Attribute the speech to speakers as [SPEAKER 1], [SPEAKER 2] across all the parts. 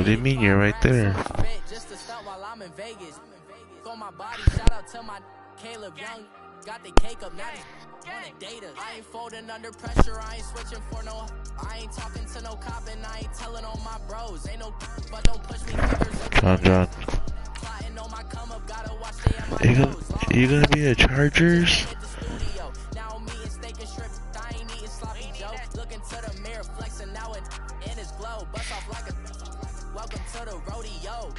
[SPEAKER 1] What do you mean you're right there?
[SPEAKER 2] Got the cake up, now wanna date us. I ain't folding under pressure, I ain't switching for no. I ain't talking to no cop and I ain't telling on my bros. Ain't no but don't push me
[SPEAKER 1] John. You gonna be a Chargers?
[SPEAKER 2] Now me and steak and shrimp, I ain't eating sloppy Joe. Looking to the mirror, flexing now and in his glow. Bust off like a welcome to the rodeo.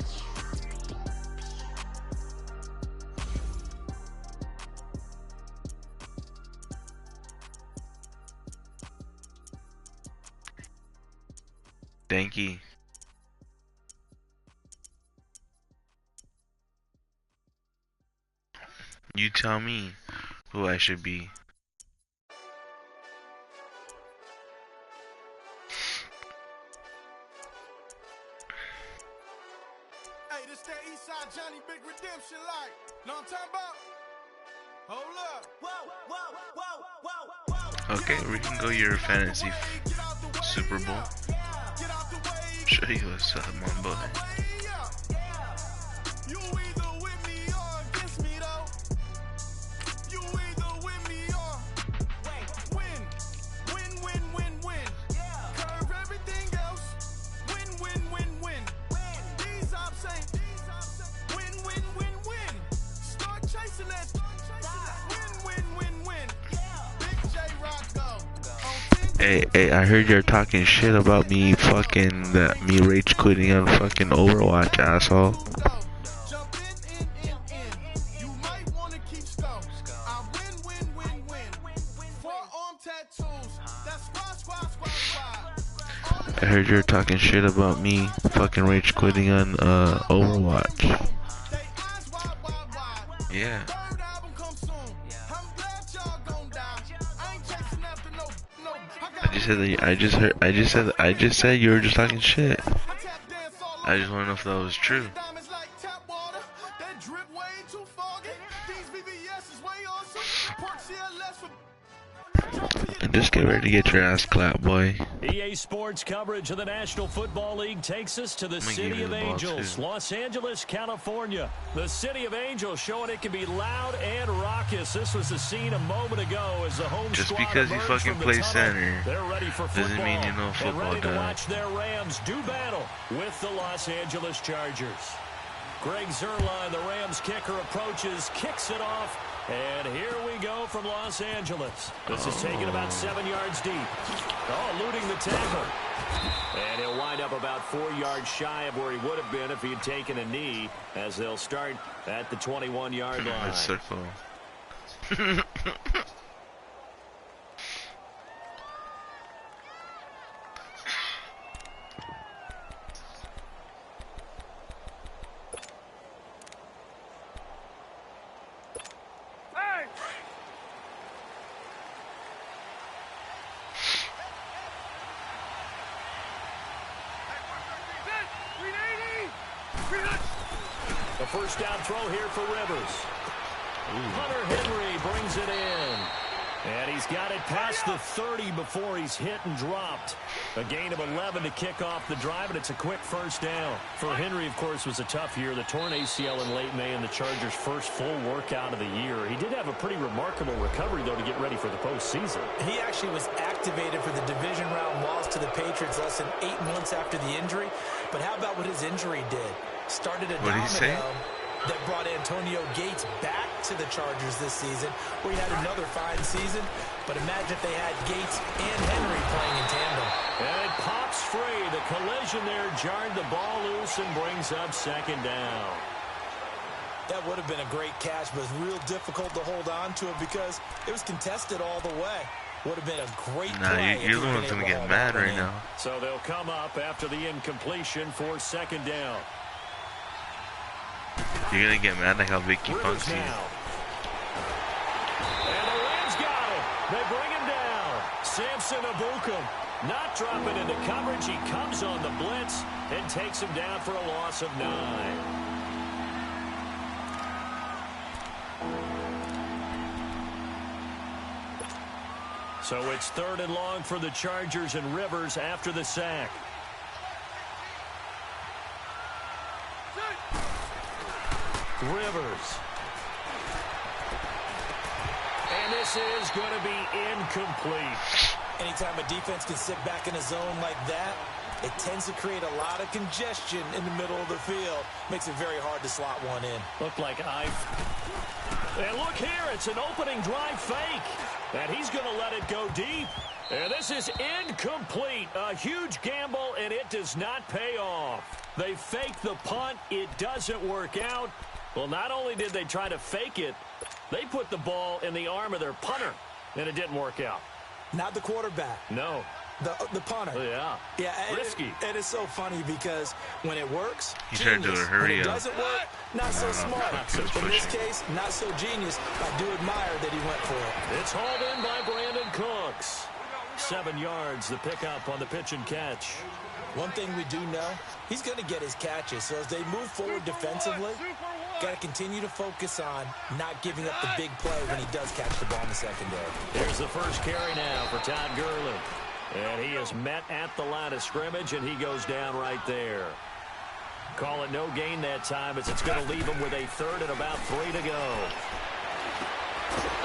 [SPEAKER 1] Thank you. You tell me who I should be.
[SPEAKER 3] Hey, this that Eastside Johnny Big Redemption like. Know what I'm talking about? Hold up.
[SPEAKER 1] Okay, we can go your fantasy Super Bowl. Show you what's up, my boy.
[SPEAKER 3] You either with me or against me though. You either with me or win. Curve everything else. Win. These ops ain't win. Start chasing that. Win. Big J Rock go.
[SPEAKER 1] Hey, I heard you're talking shit about me me rage quitting on fucking Overwatch, asshole.
[SPEAKER 3] Jump in. You might wanna keep score. I win. Forearm tattoos. That's squad.
[SPEAKER 1] I heard you're talking shit about me fucking rage quitting on Overwatch. Yeah. I just said you were just talking shit. I just want to know if that was true. And just get ready to get your ass clapped, boy.
[SPEAKER 4] EA Sports coverage of the National Football League takes us to the City of Angels, Los Angeles, California. The City of Angels showing it can be loud and raucous. This was the scene a moment ago as the home
[SPEAKER 1] just
[SPEAKER 4] squad
[SPEAKER 1] because you fucking play center
[SPEAKER 4] they're ready for
[SPEAKER 1] doesn't mean you know football,
[SPEAKER 4] and ready to watch their Rams do battle with the Los Angeles Chargers. Greg Zuerlein, the Rams kicker, approaches, kicks it off. And here we go from Los Angeles. This is taken about 7 yards deep. Eluding the tackle. And he'll wind up about 4 yards shy of where he would have been if he had taken a knee, as they'll start at the 21-yard line.
[SPEAKER 1] Circle.
[SPEAKER 4] A first down throw here for Rivers. Hunter Henry brings it in. And he's got it past the 30 before he's hit and dropped. A gain of 11 to kick off the drive, and it's a quick first down. For Henry, of course, was a tough year. The torn ACL in late May and the Chargers' first full workout of the year. He did have a pretty remarkable recovery, though, to get ready for the postseason.
[SPEAKER 5] He actually was activated for the division round loss to the Patriots less than 8 months after the injury. But how about what his injury did? Started a domino that brought Antonio Gates back to the Chargers this season, where he had another fine season. But imagine if they had Gates and Henry playing in tandem.
[SPEAKER 4] And it pops free. The collision there jarred the ball loose and brings up second down.
[SPEAKER 5] That would have been a great catch, but it's real difficult to hold on to it because it was contested all the way. Would have been a great play.
[SPEAKER 1] You're the one that's going to get mad right now.
[SPEAKER 4] So they'll come up after the incompletion for second down.
[SPEAKER 1] You're going to get mad like how Vicky punks you.
[SPEAKER 4] And the Rams got it. They bring him down. Samson Ebukam not dropping into coverage. He comes on the blitz and takes him down for a loss of 9. So it's 3rd and long for the Chargers and Rivers after the sack. Rivers. And this is going to be incomplete.
[SPEAKER 5] Anytime a defense can sit back in a zone like that, it tends to create a lot of congestion in the middle of the field. Makes it very hard to slot one in.
[SPEAKER 4] Looked like And look here, it's an opening drive fake. And he's going to let it go deep. And this is incomplete. A huge gamble, and it does not pay off. They fake the punt. It doesn't work out. Well, not only did they try to fake it, they put the ball in the arm of their punter, and it didn't work out.
[SPEAKER 5] Not the quarterback.
[SPEAKER 4] No.
[SPEAKER 5] The punter.
[SPEAKER 4] Yeah.
[SPEAKER 5] Yeah.
[SPEAKER 4] Risky.
[SPEAKER 5] It is so funny because when it works,
[SPEAKER 1] he tried to hurry
[SPEAKER 5] when it
[SPEAKER 1] up.
[SPEAKER 5] doesn't work, not so smart.
[SPEAKER 4] Not so
[SPEAKER 5] in this case, not so genius. I do admire that he went for it.
[SPEAKER 4] It's hauled in by Brandon Cooks. 7 yards, the pickup on the pitch and catch.
[SPEAKER 5] One thing we do know, he's going to get his catches. So as they move forward defensively, got to continue to focus on not giving up the big play when he does catch the ball in the secondary.
[SPEAKER 4] Here's the first carry now for Todd Gurley. And he is met at the line of scrimmage, and he goes down right there. Call it no gain that time, as it's going to leave him with a 3rd and about 3 to go.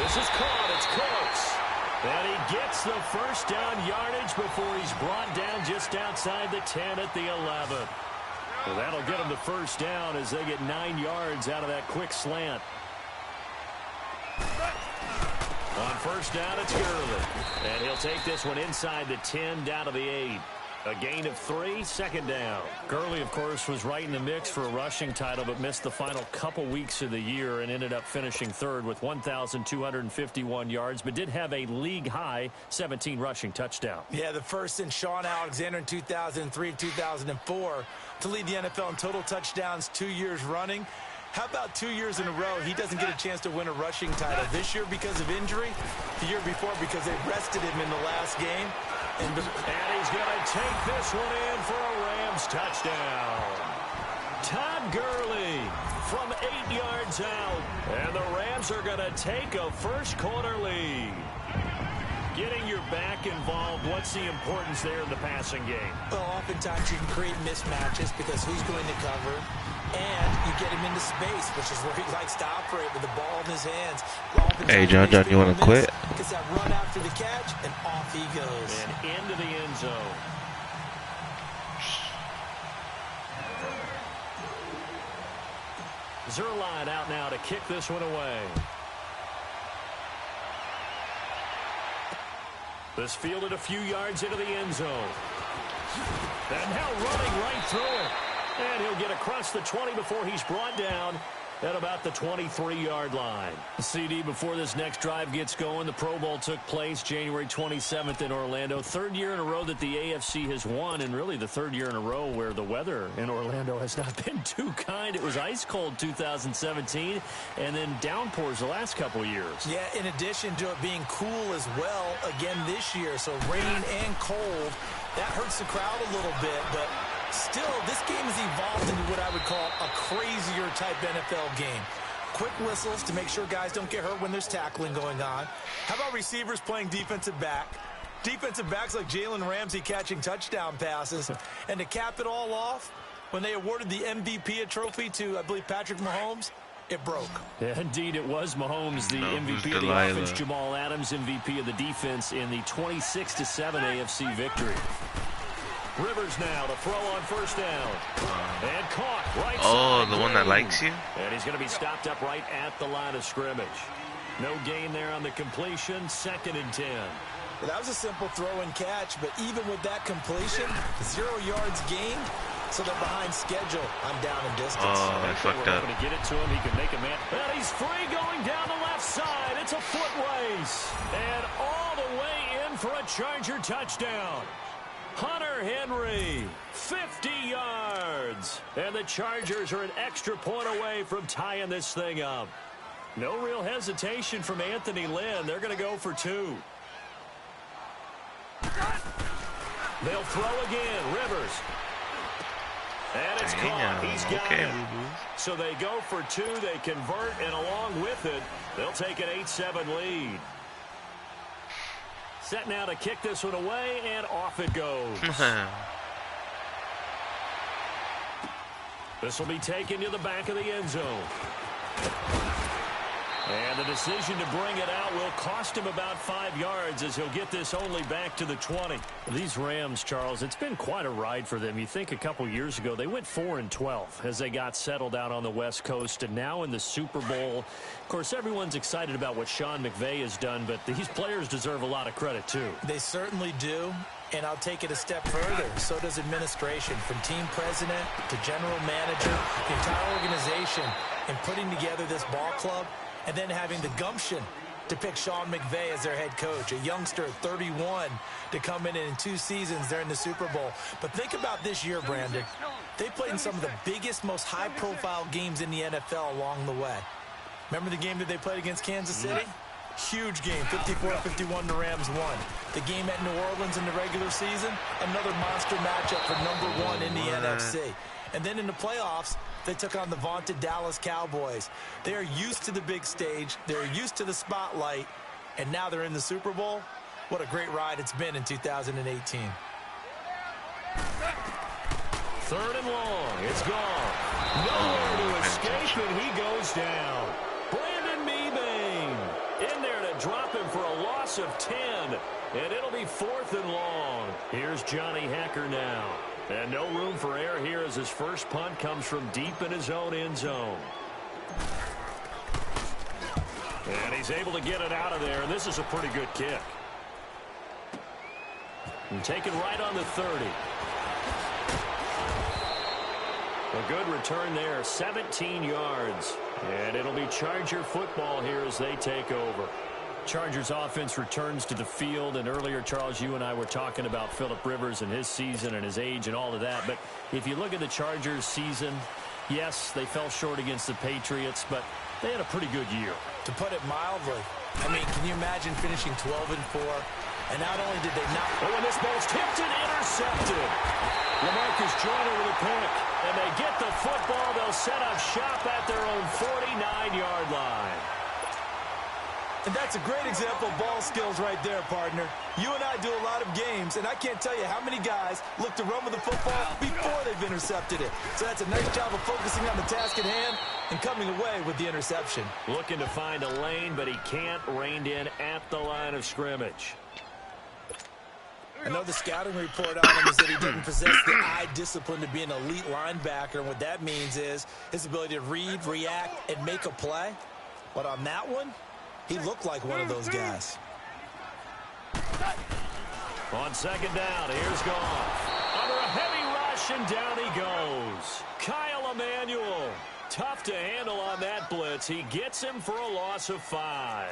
[SPEAKER 4] This is caught. It's Cooks. And he gets the first down yardage before he's brought down just outside the 10 at the 11. Well, that'll get him the first down as they get 9 yards out of that quick slant. On first down, it's Gurley. And he'll take this one inside the 10 down to the 8. A gain of 3, 2nd down. Gurley, of course, was right in the mix for a rushing title, but missed the final couple weeks of the year and ended up finishing 3rd with 1,251 yards, but did have a league-high 17 rushing touchdowns.
[SPEAKER 5] Yeah, the first since Sean Alexander in 2003, 2004 to lead the NFL in total touchdowns 2 years running. How about 2 years in a row he doesn't get a chance to win a rushing title? This year because of injury, the year before because they rested him in the last game. And
[SPEAKER 4] he's going to take this one in for a Rams touchdown. Todd Gurley from 8 yards out. And the Rams are going to take a first-quarter lead. Getting your back involved, what's the importance there in the passing game?
[SPEAKER 5] Well, oftentimes you can create mismatches because who's going to cover, and you get him into space, which is where he likes to operate with the ball in his hands.
[SPEAKER 1] Hey, John, you want to quit?
[SPEAKER 5] Gets that run after the catch, and off he goes.
[SPEAKER 4] And into the end zone. Zerline out now to kick this one away. This fielded a few yards into the end zone. And now running right through it. And he'll get across the 20 before he's brought down at about the 23-yard line. CD, before this next drive gets going, the Pro Bowl took place January 27th in Orlando. 3rd year in a row that the AFC has won, and really the 3rd year in a row where the weather in Orlando has not been too kind. It was ice cold 2017, and then downpours the last couple years.
[SPEAKER 5] Yeah, in addition to it being cool as well again this year, so rain and cold, that hurts the crowd a little bit, but still, this game has evolved into what I would call a crazier type NFL game. Quick whistles to make sure guys don't get hurt when there's tackling going on. How about receivers playing defensive back? Defensive backs like Jalen Ramsey catching touchdown passes. And to cap it all off, when they awarded the MVP trophy to, I believe, Patrick Mahomes, it broke.
[SPEAKER 4] Yeah, indeed, it was Mahomes, the MVP of the offense. Jamal Adams, MVP of the defense in the 26-7 AFC victory. Rivers now to throw on first down. And caught right side.
[SPEAKER 1] The one that likes you?
[SPEAKER 4] And he's going to be stopped up right at the line of scrimmage. No gain there on the completion. 2nd and 10.
[SPEAKER 5] Well, that was a simple throw and catch, but even with that completion, 0 yards gained, so they're behind schedule on down and distance.
[SPEAKER 1] Oh, I fucked up.
[SPEAKER 4] To get it to him, he can make a man. And he's free going down the left side. It's a foot race. And all the way in for a Charger touchdown. Hunter Henry, 50 yards. And the Chargers are an extra point away from tying this thing up. No real hesitation from Anthony Lynn. They're going to go for 2. They'll throw again. Rivers. And it's caught. He's got it. So they go for 2. They convert, and along with it, they'll take an 8-7 lead. Set now to kick this one away, and off it goes. This will be taken to the back of the end zone. And the decision to bring it out will cost him about 5 yards as he'll get this only back to the 20.
[SPEAKER 6] These Rams, Charles, it's been quite a ride for them. You think a couple years ago they went 4-12 as they got settled out on the West Coast, and now in the Super Bowl. Of course, everyone's excited about what Sean McVay has done, but these players deserve a lot of credit too.
[SPEAKER 5] They certainly do. And I'll take it a step further. So does administration, from team president to general manager, the entire organization, in putting together this ball club and then having the gumption to pick Sean McVay as their head coach, a youngster at 31 to come in 2 seasons. They're in the Super Bowl. But think about this year, Brandon. They played in some of the biggest, most high-profile games in the NFL along the way. Remember the game that they played against Kansas City? Huge game, 54-51, the Rams won. The game at New Orleans in the regular season, another monster matchup for #1 in the NFC. And then in the playoffs, they took on the vaunted Dallas Cowboys. They are used to the big stage. They're used to the spotlight. And now they're in the Super Bowl. What a great ride it's been in 2018.
[SPEAKER 4] 3rd and long. It's gone. Nowhere to escape, and he goes down. Brandon Mebane in there to drop him for a loss of 10. And it'll be 4th and long. Here's Johnny Hacker now. And no room for error here as his first punt comes from deep in his own end zone. And he's able to get it out of there, and this is a pretty good kick. And taken right on the 30. A good return there, 17 yards. And it'll be Charger football here as they take over. Chargers offense returns to the field, and earlier, Charles, you and I were talking about Phillip Rivers and his season and his age and all of that. But if you look at the Chargers season, yes, they fell short against the Patriots, but they had a pretty good year.
[SPEAKER 5] To put it mildly, I mean, can you imagine finishing 12-4? And not only did they not...
[SPEAKER 4] Oh, and this ball's tipped and intercepted. LaMarcus Joyner with a pick. And they get the football. They'll set up shop at their own 49-yard line.
[SPEAKER 5] And that's a great example of ball skills right there, partner. You and I do a lot of games, and I can't tell you how many guys look to run with the football before they've intercepted it. So that's a nice job of focusing on the task at hand and coming away with the interception.
[SPEAKER 4] Looking to find a lane, but he can't. Reined in at the line of scrimmage.
[SPEAKER 5] I know the scouting report on him is that he didn't possess the eye discipline to be an elite linebacker. And what that means is his ability to read, react, and make a play. But on that one, he looked like one of those guys.
[SPEAKER 4] On 2nd down, here's Goff. Under a heavy rush, and down he goes. Kyle Emanuel. Tough to handle on that blitz. He gets him for a loss of 5.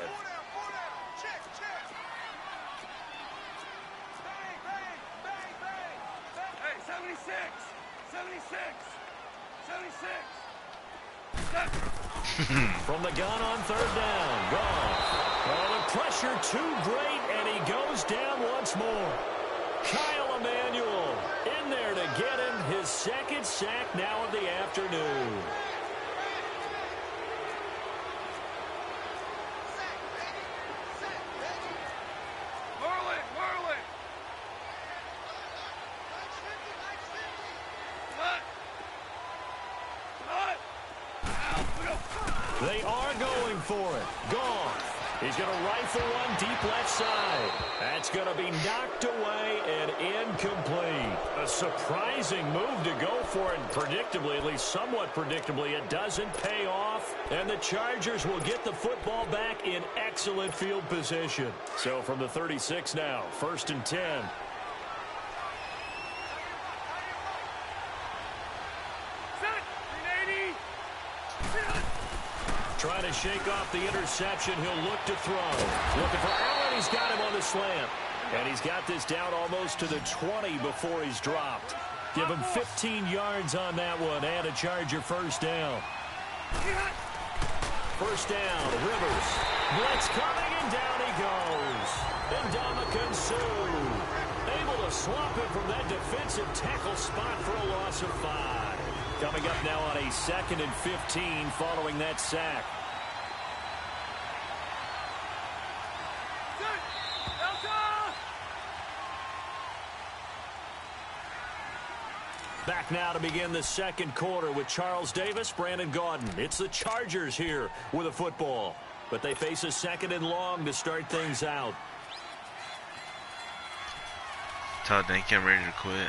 [SPEAKER 4] From the gun on 3rd down, Goff. Oh, the pressure too great, and he goes down once more. Kyle Emanuel in there to get him his 2nd sack now of the afternoon. They are going for it. Goff. He's going to rifle one deep left side. That's going to be knocked away and incomplete. A surprising move to go for it. Predictably, at least somewhat predictably, it doesn't pay off. And the Chargers will get the football back in excellent field position. So from the 36 now, 1st and 10. Trying to shake off the interception. He'll look to throw. Looking for Allen. He's got him on the slant. And he's got this down almost to the 20 before he's dropped. Give him 15 yards on that one and a Charger 1st down. 1st down, Rivers. Blitz coming, and down he goes. And Ndamukong Suh able to swap him from that defensive tackle spot for a loss of 5. Coming up now on a 2nd and 15 following that sack. Back back now to begin the second quarter with Charles Davis, Brandon Gaudin. It's the Chargers here with a football, but they face a 2nd and long to start things out.
[SPEAKER 1] Tell Dank I'm ready to quit.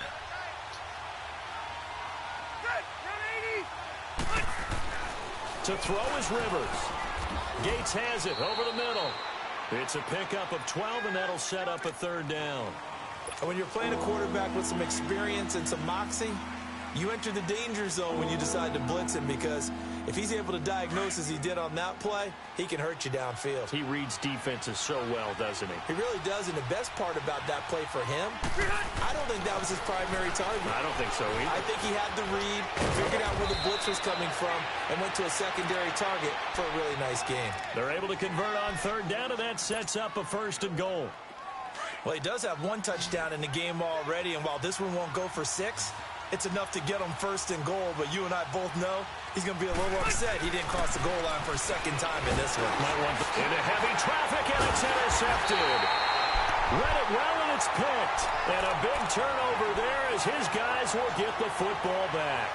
[SPEAKER 4] To throw is Rivers. Gates has it over the middle. It's a pickup of 12, and that'll set up a 3rd down.
[SPEAKER 5] And when you're playing a quarterback with some experience and some moxie, you enter the danger zone when you decide to blitz him, because if he's able to diagnose as he did on that play, he can hurt you downfield.
[SPEAKER 4] He reads defenses so well, doesn't he?
[SPEAKER 5] He really does, and the best part about that play for him, I don't think that was his primary target.
[SPEAKER 4] I don't think so either.
[SPEAKER 5] I think he had the read, figured out where the blitz was coming from, and went to a secondary target for a really nice game.
[SPEAKER 4] They're able to convert on 3rd down, and that sets up a 1st and goal.
[SPEAKER 5] Well, he does have 1 touchdown in the game already, and while this one won't go for 6, it's enough to get him 1st and goal, but you and I both know he's going to be a little upset he didn't cross the goal line for a 2nd time in this one.
[SPEAKER 4] Into heavy traffic, and it's intercepted. Read it well, and it's picked. And a big turnover there as his guys will get the football back.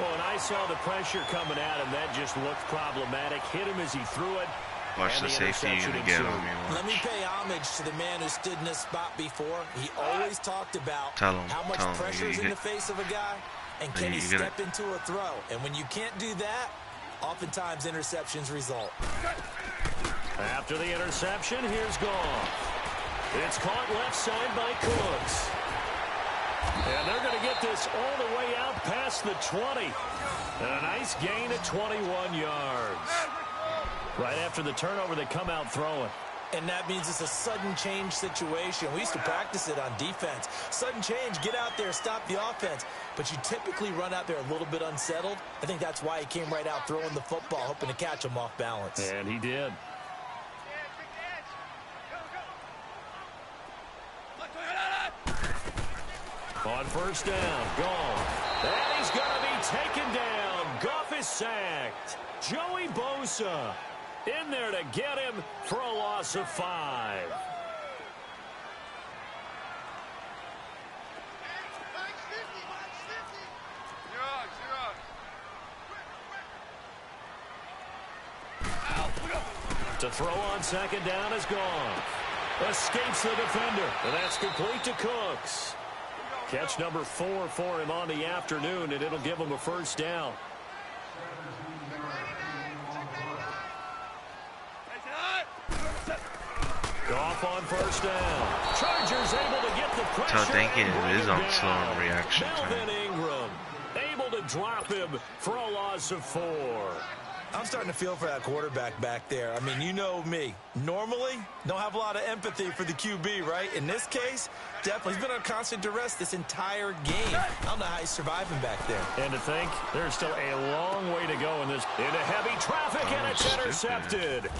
[SPEAKER 4] Well, and I saw the pressure coming at him. That just looked problematic. Hit him as he threw it.
[SPEAKER 1] Watch the safety you're going to get on me.
[SPEAKER 5] Let me pay homage to the man who stood in this spot before. He always talked about how much pressure is in the face of a guy, and can he step into a throw. And when you can't do that, oftentimes interceptions result.
[SPEAKER 4] After the interception, here's Goff. It's caught left side by Cooks. And they're going to get this all the way out past the 20. And a nice gain at 21 yards. Right after the turnover, they come out throwing.
[SPEAKER 5] And that means it's a sudden change situation. We used to practice it on defense. Sudden change, get out there, stop the offense. But you typically run out there a little bit unsettled. I think that's why he came right out throwing the football, hoping to catch him off balance.
[SPEAKER 4] And he did. On 1st down, Goff. And he's going to be taken down. Goff is sacked. Joey Bosa in there to get him for a loss of 5. To throw on 2nd down is Goff. Escapes the defender, and that's complete to Cooks. Catch number 4 for him on the afternoon, and it'll give him a 1st down. Goff on 1st down. Chargers able to get the pressure.
[SPEAKER 1] So thinking it is on slow reaction time.
[SPEAKER 4] Melvin Ingram able to drop him for a loss of 4.
[SPEAKER 5] I'm starting to feel for that quarterback back there. I mean, you know me. Normally, don't have a lot of empathy for the QB, right? In this case, definitely. He's been on constant duress this entire game. I don't know how he's surviving back there.
[SPEAKER 4] And to think, there's still a long way to go in this. Into heavy traffic, and it's intercepted.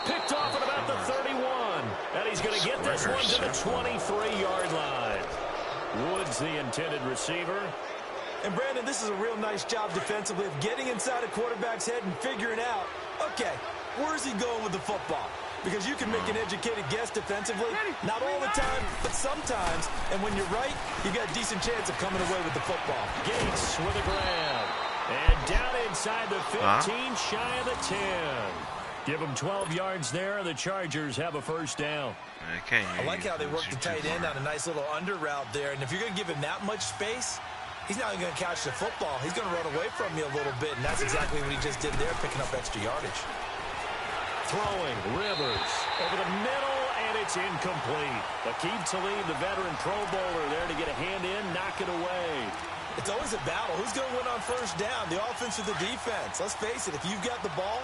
[SPEAKER 4] Picked off at about the 31. And he's going to get this one to the 23-yard line. Woods, the intended receiver.
[SPEAKER 5] And, Brandon, this is a real nice job defensively of getting inside a quarterback's head and figuring out, okay, where's he going with the football? Because you can make an educated guess defensively, not all the time, but sometimes. And when you're right, you got a decent chance of coming away with the football.
[SPEAKER 4] Gates with a grab. And down inside the 15, shy of the 10. Give them 12 yards there. The Chargers have a 1st down.
[SPEAKER 5] I like how they work the tight end on a nice little under route there. And if you're going to give him that much space, he's not even going to catch the football. He's going to run away from you a little bit, and that's exactly what he just did there, picking up extra yardage.
[SPEAKER 4] Throwing, Rivers over the middle, and it's incomplete. Aqib Talib, the veteran Pro Bowler, there to get a hand in, knock it away.
[SPEAKER 5] It's always a battle. Who's going to win on 1st down, the offense or the defense? Let's face it, if you've got the ball,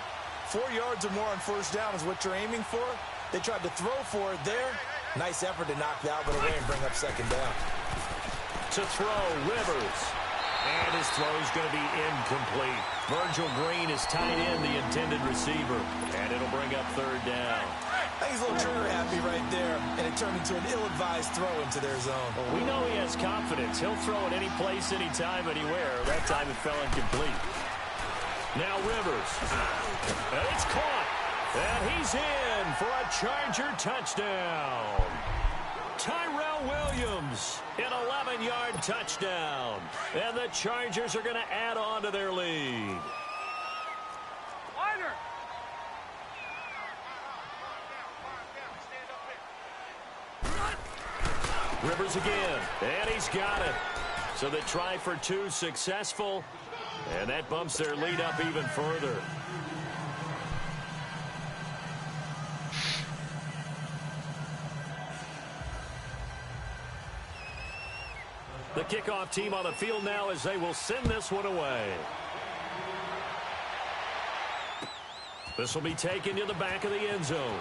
[SPEAKER 5] 4 yards or more on 1st down is what you're aiming for. They tried to throw for it there. Nice effort to knock that one away and bring up 2nd down.
[SPEAKER 4] To throw, Rivers. And his throw is going to be incomplete. Virgil Green is tied in, the intended receiver. And it'll bring up 3rd down.
[SPEAKER 5] I think he's a little trigger happy right there, and it turned into an ill-advised throw into their zone.
[SPEAKER 4] Well, we know he has confidence. He'll throw it any place, anytime, anywhere. That time it fell incomplete. Now Rivers. And it's caught. And he's in for a Charger touchdown. Tyrell Williams, an 11-yard touchdown. And the Chargers are going to add on to their lead. Rivers again, and he's got it. So the try for 2 successful, and that bumps their lead up even further. The kickoff team on the field now as they will send this one away. This will be taken to the back of the end zone.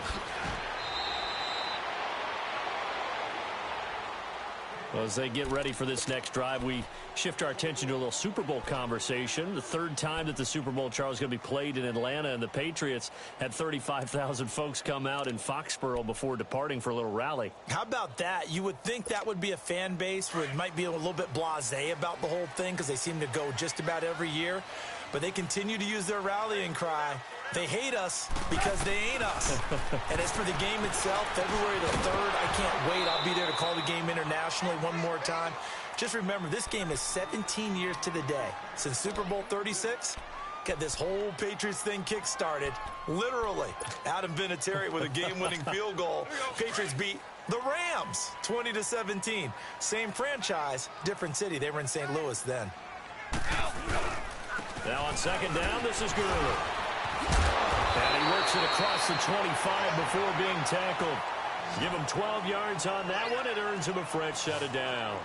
[SPEAKER 4] Well, as they get ready for this next drive, we shift our attention to a little Super Bowl conversation. The third time that the Super Bowl, Charles, is going to be played in Atlanta, and the Patriots had 35,000 folks come out in Foxborough before departing for a little rally.
[SPEAKER 5] How about that? You would think that would be a fan base where it might be a little bit blasé about the whole thing because they seem to go just about every year. But they continue to use their rallying cry. They hate us because they ain't us. And as for the game itself, February the 3rd, I can't wait. I'll be there to call the game internationally one more time. Just remember, this game is 17 years to the day since Super Bowl 36. Get this whole Patriots thing kick-started. Literally, Adam Vinatieri with a game-winning field goal. Patriots beat the Rams 20-17. Same franchise, different city. They were in St. Louis then.
[SPEAKER 4] Now on second down, this is Gurley. And he works it across the 25 before being tackled. Give him 12 yards on that one. It earns him a fresh set of downs.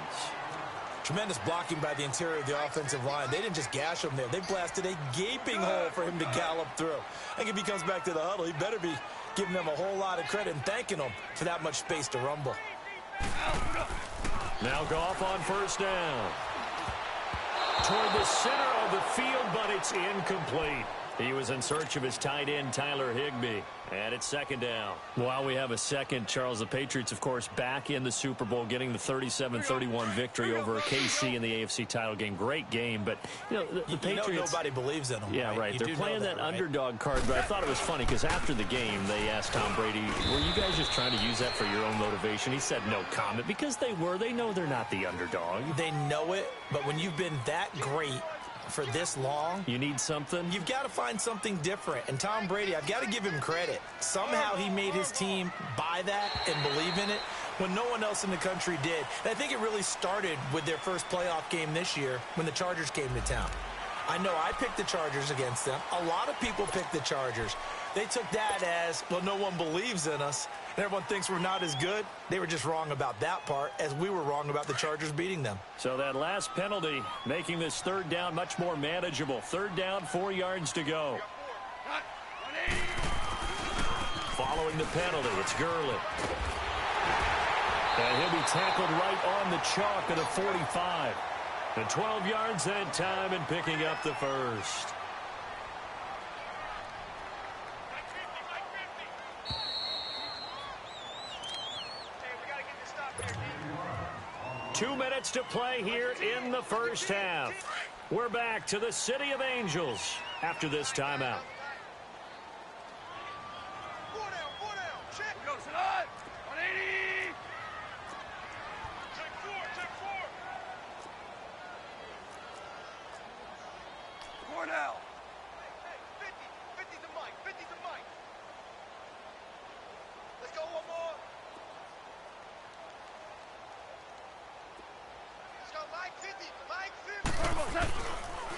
[SPEAKER 5] Tremendous blocking by the interior of the offensive line. They didn't just gash him there. They blasted a gaping hole for him to gallop through. I think if he comes back to the huddle, he better be giving them a whole lot of credit and thanking them for that much space to rumble.
[SPEAKER 4] Now Goff on first down. Toward the center of the field, but it's incomplete. He was in search of his tight end, Tyler Higbee. And it's second down. While we have a second, Charles, the Patriots, of course, back in the Super Bowl, getting the 37-31 victory over KC in the AFC title game. Great game, but, you know, the Patriots...
[SPEAKER 5] nobody believes in them.
[SPEAKER 4] Yeah, right. They're playing that underdog card, but I thought it was funny because after the game, they asked Tom Brady, were you guys just trying to use that for your own motivation? He said no comment because they were. They know they're not the underdog.
[SPEAKER 5] They know it, but when you've been that great for this long,
[SPEAKER 4] you need something.
[SPEAKER 5] You've got to find something different. And Tom Brady, I've got to give him credit. Somehow he made his team buy that and believe in it when no one else in the country did. And I think it really started with their first playoff game this year when the Chargers came to town. I know I picked the Chargers against them. A lot of people picked the Chargers. They took that as, well, no one believes in us, and everyone thinks we're not as good. They were just wrong about that part, as we were wrong about the Chargers beating them.
[SPEAKER 4] So that last penalty making this third down much more manageable. Third down, 4 yards to go. Following the penalty, it's Gurley. And he'll be tackled right on the chalk at the 45. And 12 yards that time and picking up the first. Two minutes to play here in the first half. We're back to the City of Angels after this timeout.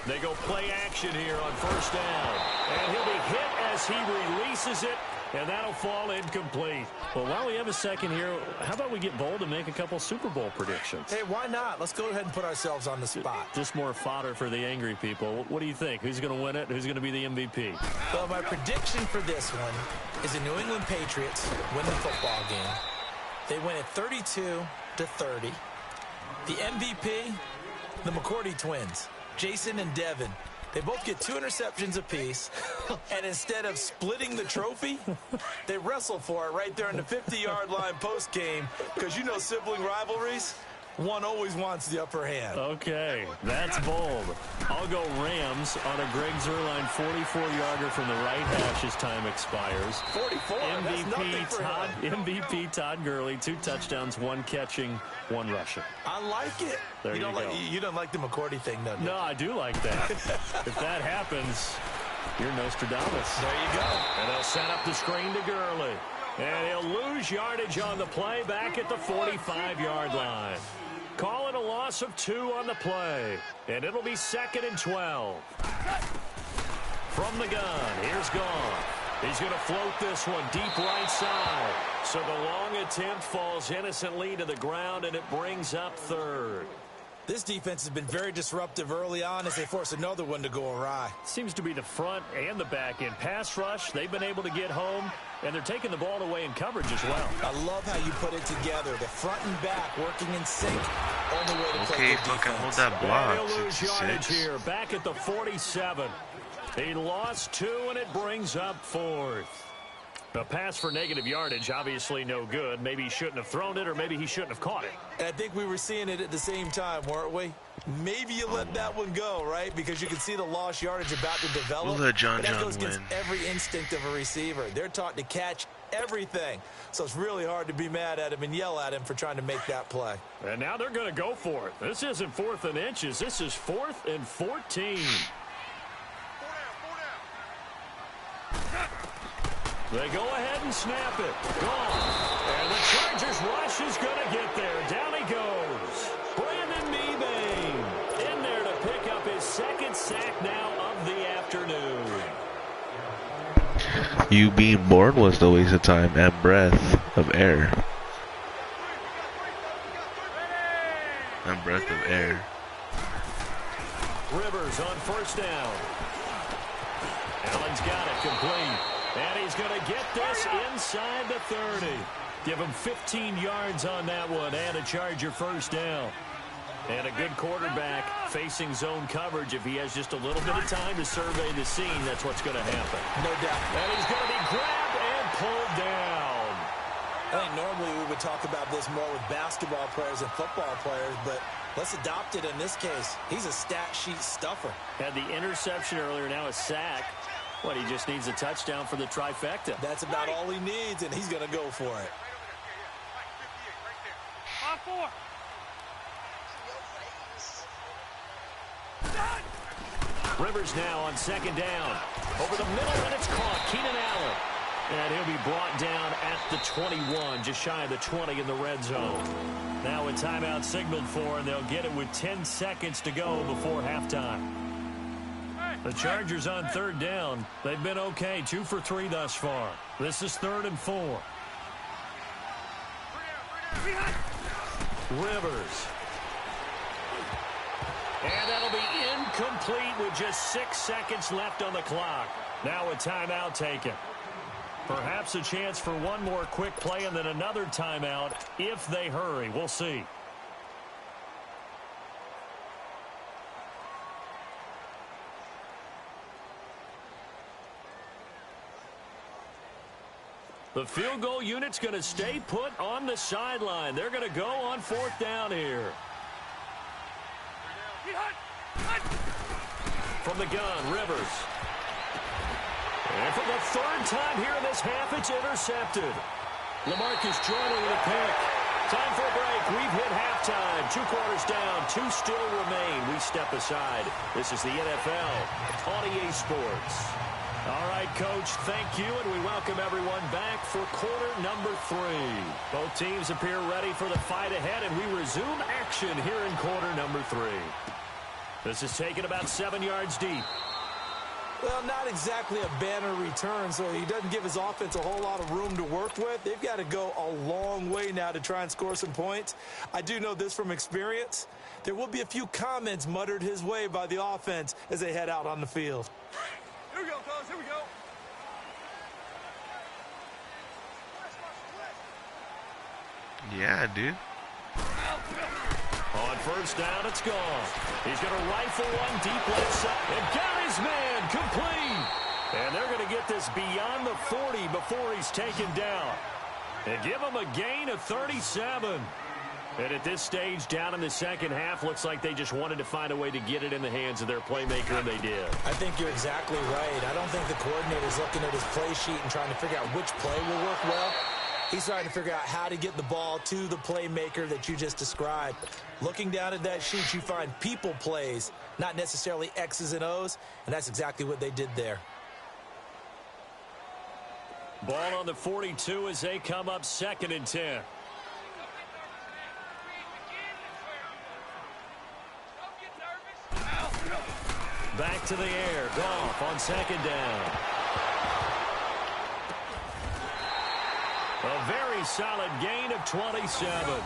[SPEAKER 4] They go play action here on first down. And he'll be hit as he releases it, and that'll fall incomplete. Well, while we have a second here, how about we get bold and make a couple Super Bowl predictions?
[SPEAKER 5] Hey, why not? Let's go ahead and put ourselves on the spot.
[SPEAKER 4] Just more fodder for the angry people. What do you think? Who's going to win it? Who's going to be the MVP?
[SPEAKER 5] Well, my prediction for this one is the New England Patriots win the football game. They win it 32-30. The MVP, the McCourty twins. Jason and Devin, they both get 2 interceptions apiece, and instead of splitting the trophy, they wrestle for it right there in the 50-yard line post-game because, you know, sibling rivalries, One always wants the upper hand.
[SPEAKER 6] Okay, that's bold. I'll go Rams on a Greg Zuerlein 44-yarder from the right hash as time expires.
[SPEAKER 5] 44,
[SPEAKER 6] MVP Todd Gurley, 2 touchdowns, 1 catching, 1 rushing.
[SPEAKER 5] I like it.
[SPEAKER 6] There you go.
[SPEAKER 5] You don't like the McCourty thing, though, do you?
[SPEAKER 6] No, I do like that. If that happens, you're Nostradamus.
[SPEAKER 5] There you go.
[SPEAKER 6] And they'll set up the screen to Gurley. And he'll lose yardage on the play back at the 45-yard line. Call it a loss of 2 on the play. And it'll be 2nd and 12. From the gun, here's Goff. He's going to float this one deep right side. So the long attempt falls innocently to the ground, and it brings up 3rd.
[SPEAKER 5] This defense has been very disruptive early on as they force another one to go awry.
[SPEAKER 6] Seems to be the front and the back end. Pass rush, they've been able to get home, and they're taking the ball away in coverage as well.
[SPEAKER 5] I love how you put it together. The front and back working in sync. Only way to play good defense.
[SPEAKER 1] Hold that block.
[SPEAKER 6] He'll lose yardage here, back at the 47. He lost 2, and it brings up 4th. A pass for negative yardage, obviously no good. Maybe he shouldn't have thrown it, or maybe he shouldn't have caught it.
[SPEAKER 5] And I think we were seeing it at the same time, weren't we? Maybe you let that one go, right? Because you can see the lost yardage about to develop.
[SPEAKER 1] We'll let John
[SPEAKER 5] that goes against
[SPEAKER 1] win.
[SPEAKER 5] every instinct of a receiver. They're taught to catch everything. So it's really hard to be mad at him and yell at him for trying to make that play.
[SPEAKER 6] And now they're going to go for it. This isn't 4th and inches. This is 4th and 14. They go ahead and snap it. Gone. And the Chargers rush is going to get there. Down he goes. Brandon Mebane in there to pick up his 2nd sack now of the afternoon.
[SPEAKER 1] You being born was the waste of time and breath of air. And breath of air.
[SPEAKER 6] Rivers on 1st down. Allen's got it complete. And he's going to get this inside the 30. Give him 15 yards on that one and a Charger 1st down. And a good quarterback facing zone coverage. If he has just a little bit of time to survey the scene, that's what's going to happen.
[SPEAKER 5] No doubt.
[SPEAKER 6] And he's going to be grabbed and pulled down.
[SPEAKER 5] I think normally we would talk about this more with basketball players and football players, but let's adopt it in this case. He's a stat sheet stuffer.
[SPEAKER 6] Had the interception earlier, now a sack. What, he just needs a touchdown for the trifecta.
[SPEAKER 5] That's about all he needs, and he's going to go for it.
[SPEAKER 3] 5-4.
[SPEAKER 6] Rivers now on 2nd down. Over the middle, and it's caught. Keenan Allen. And he'll be brought down at the 21, just shy of the 20 in the red zone. Now a timeout signaled for, and they'll get it with 10 seconds to go before halftime. The Chargers on 3rd down. They've been okay, 2 for 3 thus far. This is 3rd and 4. Rivers. And that'll be incomplete with just 6 seconds left on the clock. Now a timeout taken. Perhaps a chance for one more quick play and then another timeout if they hurry. We'll see. The field goal unit's going to stay put on the sideline. They're going to go on 4th down here. From the gun, Rivers. And for the 3rd time here in this half, it's intercepted. LaMarcus Joyner with a pick. Time for a break. We've hit halftime. 2 quarters down. 2 still remain. We step aside. This is the NFL on EA Sports. All right, Coach, thank you, and we welcome everyone back for quarter number 3. Both teams appear ready for the fight ahead, and we resume action here in quarter number 3. This is taken about 7 yards deep.
[SPEAKER 5] Well, not exactly a banner return, so he doesn't give his offense a whole lot of room to work with. They've got to go a long way now to try and score some points. I do know this from experience. There will be a few comments muttered his way by the offense as they head out on the field.
[SPEAKER 3] Here we go, fellas. Here we go.
[SPEAKER 1] Yeah, dude.
[SPEAKER 6] On 1st down, it's gone. He's going to rifle one deep left side. And got his man complete. And they're going to get this beyond the 40 before he's taken down. And give him a gain of 37.
[SPEAKER 4] And at this stage, down in the second half, looks like they just wanted to find a way to get it in the hands of their playmaker, and they did.
[SPEAKER 5] I think you're exactly right. I don't think the coordinator's looking at his play sheet and trying to figure out which play will work well. He's trying to figure out how to get the ball to the playmaker that you just described. Looking down at that sheet, you find people plays, not necessarily X's and O's, and that's exactly what they did there.
[SPEAKER 4] Ball on the 42 as they come up 2nd and 10. Back to the air. Goff on 2nd down. A very solid gain of 27.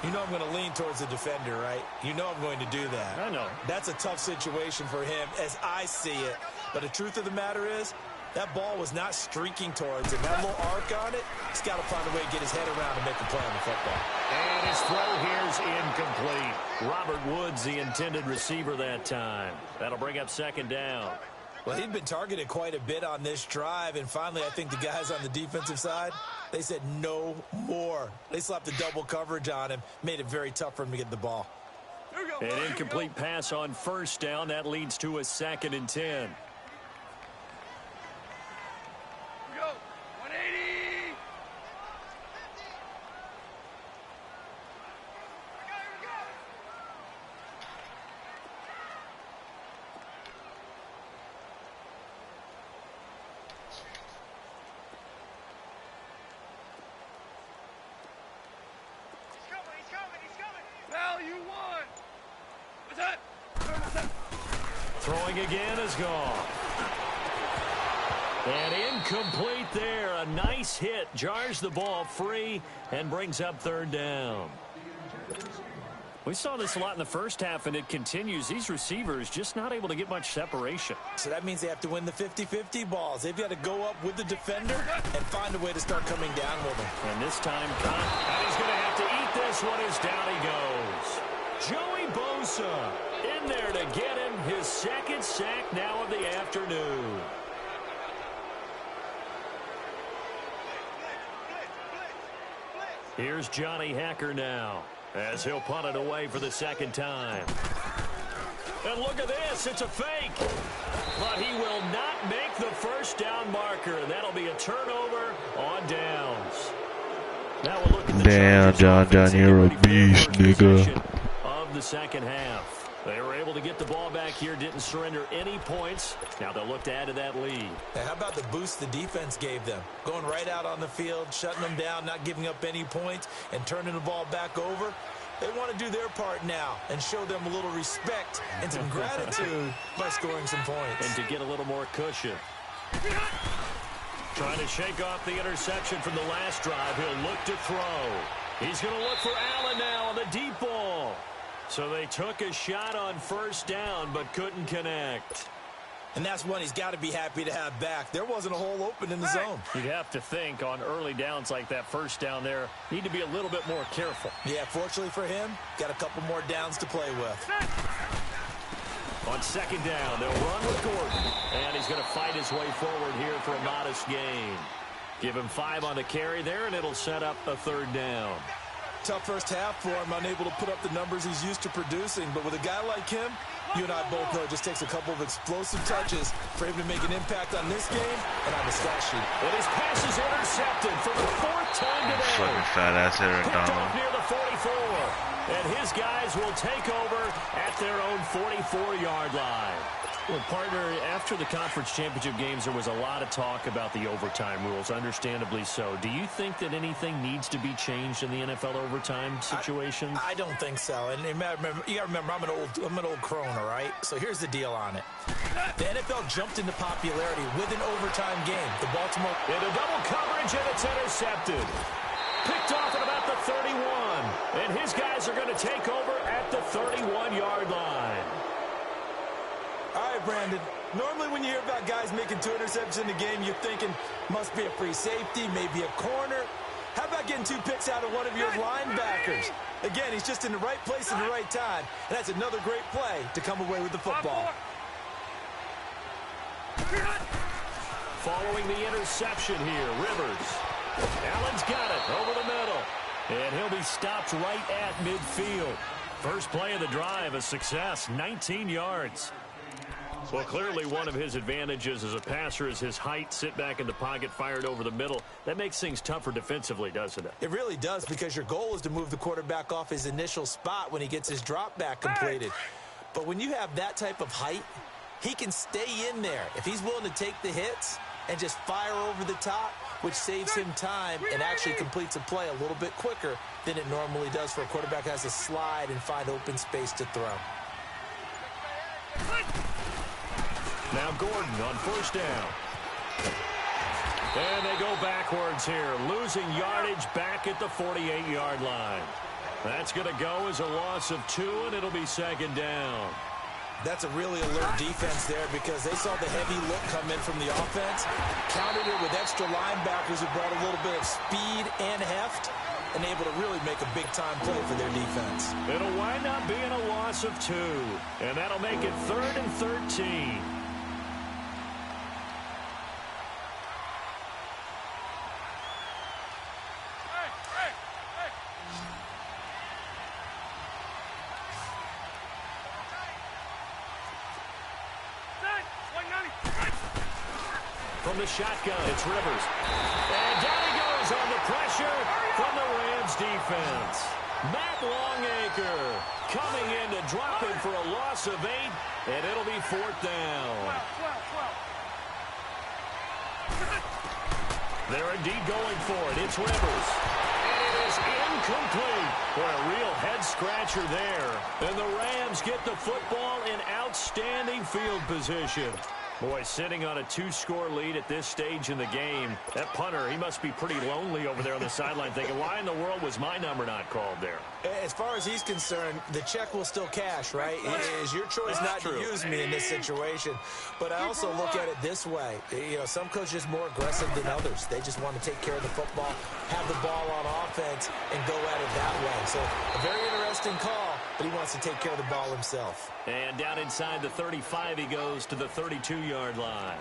[SPEAKER 5] You know I'm going to lean towards the defender, right? You know I'm going to do that.
[SPEAKER 4] I know.
[SPEAKER 5] That's a tough situation for him as I see it. But the truth of the matter is, that ball was not streaking towards him. That little arc on it, he's got to find a way to get his head around and make a play on the football.
[SPEAKER 4] And his throw here is incomplete. Robert Woods, the intended receiver that time. That'll bring up 2nd down.
[SPEAKER 5] Well, he'd been targeted quite a bit on this drive, and finally I think the guys on the defensive side, they said no more. They slapped the double coverage on him, made it very tough for him to get the ball.
[SPEAKER 4] An incomplete pass on 1st down. That leads to a 2nd and 10. Throwing again is gone. And incomplete there. A nice hit. Jars the ball free and brings up 3rd down. We saw this a lot in the first half, and it continues. These receivers just not able to get much separation.
[SPEAKER 5] So that means they have to win the 50-50 balls. They've got to go up with the defender and find a way to start coming down with him.
[SPEAKER 4] And this time, and he's going to have to eat this one as down he goes. Joey Bosa in there to get him his 2nd sack now of the afternoon. Here's Johnny Hacker now as he'll punt it away for the 2nd time. And look at this. It's a fake. But he will not make the 1st down marker. And that'll be a turnover on downs. Now we'll look at the
[SPEAKER 1] damn, John, you're a beast, nigga.
[SPEAKER 4] Of the 2nd half. They were able to get the ball back here, didn't surrender any points. Now they'll look to add to that lead.
[SPEAKER 5] And how about the boost the defense gave them? Going right out on the field, shutting them down, not giving up any points, and turning the ball back over. They want to do their part now and show them a little respect and some gratitude by scoring some points.
[SPEAKER 4] And to get a little more cushion. Trying to shake off the interception from the last drive. He'll look to throw. He's going to look for Allen now on the deep ball. So they took a shot on 1st down, but couldn't connect.
[SPEAKER 5] And that's one he's got to be happy to have back. There wasn't a hole open in the zone.
[SPEAKER 4] You'd have to think on early downs like that 1st down there, need to be a little bit more careful.
[SPEAKER 5] Yeah, fortunately for him, got a couple more downs to play with.
[SPEAKER 4] On 2nd down, they'll run with Gordon. And he's going to fight his way forward here for a modest gain. Give him 5 on the carry there, and it'll set up a 3rd down.
[SPEAKER 5] Tough first half for him, unable to put up the numbers he's used to producing. But with a guy like him, you and I both know it just takes a couple of explosive touches for him to make an impact on this game and on the stat sheet.
[SPEAKER 4] And his pass is intercepted for the 4th time today.
[SPEAKER 1] Fucking fat ass Eric
[SPEAKER 4] Picked
[SPEAKER 1] Donald.
[SPEAKER 4] off near the 44. And his guys will take over at their own 44-yard line. Well, partner, after the conference championship games, there was a lot of talk about the overtime rules, understandably so. Do you think that anything needs to be changed in the NFL overtime situation?
[SPEAKER 5] I don't think so. And you got to remember, I'm an old crone, all right? So here's the deal on it. The NFL jumped into popularity with an overtime game. The Baltimore
[SPEAKER 4] into double coverage, and it's intercepted. Picked off at about the 31. And his guys are going to take over at the 31-yard line.
[SPEAKER 5] All right, Brandon. Normally when you hear about guys making 2 interceptions in a game, you're thinking must be a free safety, maybe a corner. How about getting 2 picks out of one of your linebackers? Again, he's just in the right place at the right time, and that's another great play to come away with the football.
[SPEAKER 4] Following the interception here, Rivers. Allen's got it over the middle. And he'll be stopped right at midfield. First play of the drive, a success, 19 yards. Well, clearly one of his advantages as a passer is his height. Sit back in the pocket, fired over the middle. That makes things tougher defensively, doesn't it?
[SPEAKER 5] It really does, because your goal is to move the quarterback off his initial spot when he gets his drop back completed. But when you have that type of height, he can stay in there if he's willing to take the hits and just fire over the top, which saves him time and actually completes a play a little bit quicker than it normally does for a quarterback who has to slide and find open space to throw.
[SPEAKER 4] Now Gordon on first down. And they go backwards here, losing yardage back at the 48-yard line. That's going to go as a loss of 2, and it'll be second down.
[SPEAKER 5] That's a really alert defense there, because they saw the heavy look come in from the offense, countered it with extra linebackers who brought a little bit of speed and heft, and able to really make a big-time play for their defense.
[SPEAKER 4] It'll wind up being a loss of 2, and that'll make it 3rd and 13. From the shotgun, it's Rivers. And down he goes on the pressure from the Rams defense. Matt Longacre coming in to drop him for a loss of 8, and it'll be 4th down. They're indeed going for it. It's Rivers. And it is incomplete. Boy, a real head-scratcher there. And the Rams get the football in outstanding field position. Boy, sitting on a 2-score lead at this stage in the game, that punter, he must be pretty lonely over there on the sideline thinking, why in the world was my number not called there?
[SPEAKER 5] As far as he's concerned, the check will still cash, right? It is your choice not to use me in this situation. But I also look at it this way. You know, some coaches are more aggressive than others. They just want to take care of the football, have the ball on offense, and go at it that way. So a very interesting call, but he wants to take care of the ball himself.
[SPEAKER 4] And down inside the 35, he goes to the 32-yard line.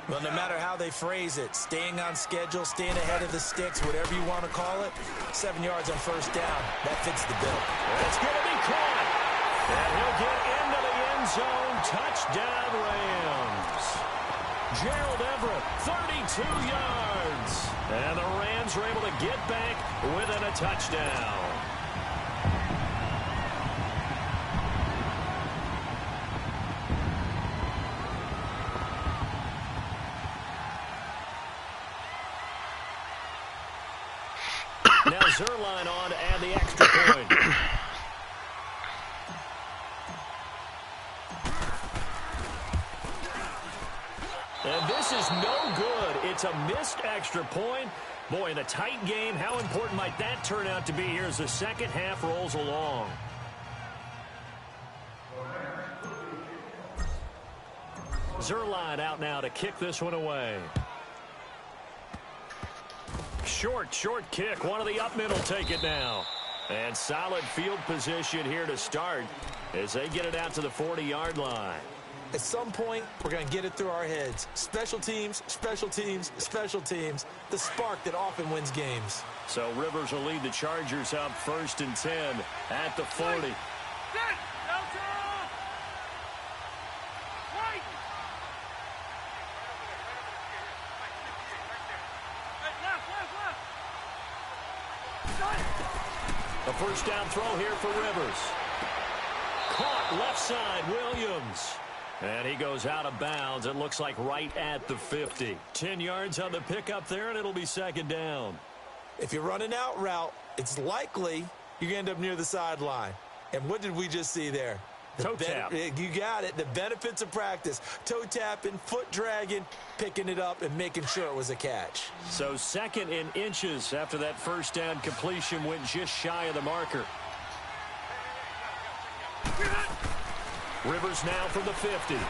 [SPEAKER 5] Well, no matter how they phrase it, staying on schedule, staying ahead of the sticks, whatever you want to call it, 7 yards on first down, that fits the bill.
[SPEAKER 4] It's going to be caught. And he'll get into the end zone. Touchdown, Rams. Gerald Everett, 32 yards. And the Rams were able to get back within a touchdown. Now Zerline on to add the extra point. And this is no good. It's a missed extra point. Boy, in a tight game, how important might that turn out to be here as the second half rolls along? Zerline out now to kick this one away. Short kick. One of the up middle take it now. And solid field position here to start as they get it out to the 40-yard line.
[SPEAKER 5] At some point, we're going to get it through our heads. Special teams, special teams, special teams. The spark that often wins games.
[SPEAKER 4] So Rivers will lead the Chargers up 1st and 10 at the 40. A first down throw here for Rivers. Caught left side, Williams. And he goes out of bounds. It looks like right at the 50. 10 yards on the pickup there, and it'll be second down.
[SPEAKER 5] If you're running out route, it's likely you're going to end up near the sideline. And what did we just see there?
[SPEAKER 4] Toe tap.
[SPEAKER 5] You got it. The benefits of practice. Toe tapping, foot dragging, picking it up, and making sure it was a catch.
[SPEAKER 4] So 2nd in inches after that first down completion went just shy of the marker. Rivers now from the 50. And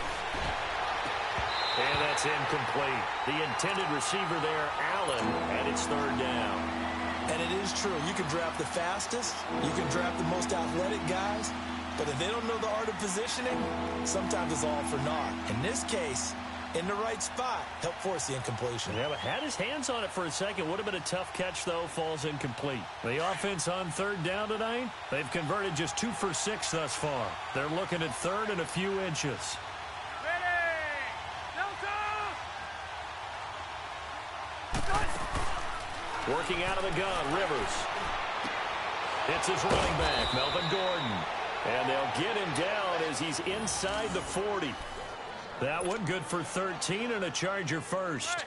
[SPEAKER 4] that's incomplete. The intended receiver there, Allen, and it's 3rd down.
[SPEAKER 5] And it is true. You can draft the fastest. You can draft the most athletic guys. But if they don't know the art of positioning, sometimes it's all for naught. In this case, in the right spot. Helped force the incompletion.
[SPEAKER 6] Yeah, but had his hands on it for a second. Would have been a tough catch, though. Falls incomplete. The offense on third down tonight, they've converted just 2 for 6 thus far. They're looking at third and a few inches. Working out of the gun, Rivers. It's his running back, Melvin Gordon. And they'll get him down as he's inside the 40. That one good for 13 and a Charger first.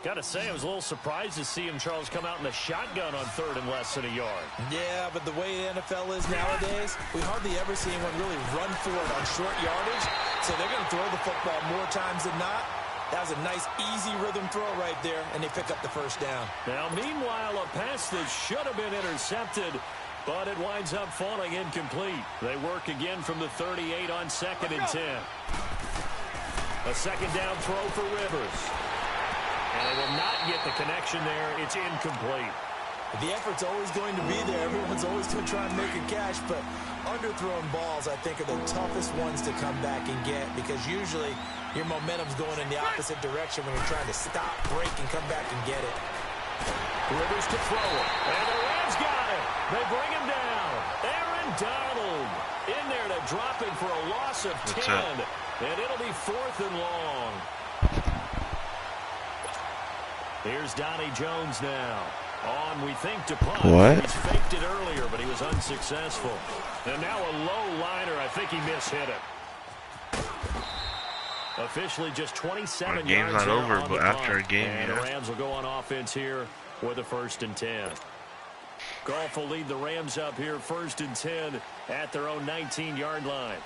[SPEAKER 6] Got to say, I was a little surprised to see him, Charles, come out in the shotgun on third and less than a yard.
[SPEAKER 5] Yeah, but the way the NFL is nowadays, we hardly ever see anyone really run for it on short yardage. So they're going to throw the football more times than not. That was a nice, easy rhythm throw right there, and they pick up the first down. Now, meanwhile, a pass that should have been intercepted, but it winds up falling incomplete. They work again from the 38 on 2nd and 10. A second down throw for Rivers. And they will not get the connection there. It's incomplete. The effort's always going to be there. Everyone's always going to try and make a catch, but underthrown balls, I think, are the toughest ones to come back and get because usually your momentum's going in the opposite direction when you're trying to stop, break, and come back and get it.
[SPEAKER 6] Rivers to throw it. And the Rams got it. They bring him down. Aaron Donald in there to drop him for a loss of 10. And it'll be 4th and long. Here's Donnie Jones now. On, we think, to punt.
[SPEAKER 1] What?
[SPEAKER 6] He's faked it earlier, but he was unsuccessful. And now a low liner. I think he mishit it. Officially just 27 yards.
[SPEAKER 1] Game's not over, but after a game,
[SPEAKER 6] and the Rams will go on offense here with a 1st and 10. Goff will lead the Rams up here 1st and 10 at their own 19-yard line.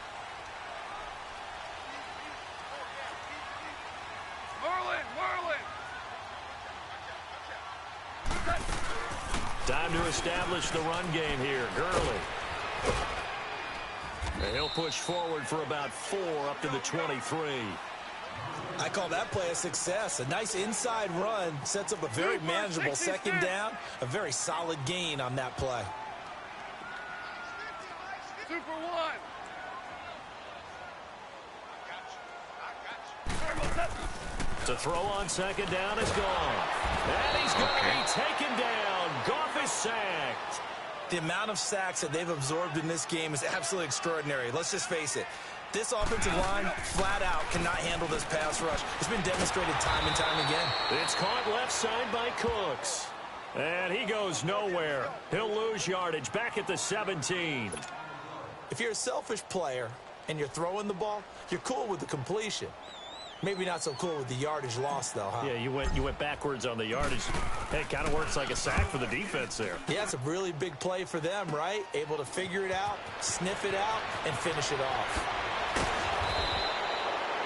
[SPEAKER 6] Time to establish the run game here. Gurley. And he'll push forward for about 4 up to the 23.
[SPEAKER 5] I call that play a success. A nice inside run sets up a very manageable second down. A very solid gain on that play.
[SPEAKER 3] Super one.
[SPEAKER 6] To throw on second down is gone. And he's going to be taken down. Goff is sacked.
[SPEAKER 5] The amount of sacks that they've absorbed in this game is absolutely extraordinary. Let's just face it. This offensive line, flat out, cannot handle this pass rush. It's been demonstrated time and time again.
[SPEAKER 6] It's caught left side by Cooks. And he goes nowhere. He'll lose yardage back at the 17.
[SPEAKER 5] If you're a selfish player and you're throwing the ball, you're cool with the completion. Maybe not so cool with the yardage loss, though, huh?
[SPEAKER 6] Yeah, you went backwards on the yardage. Hey, it kind of works like a sack for the defense there.
[SPEAKER 5] Yeah, it's a really big play for them, right? Able to figure it out, sniff it out, and finish it off.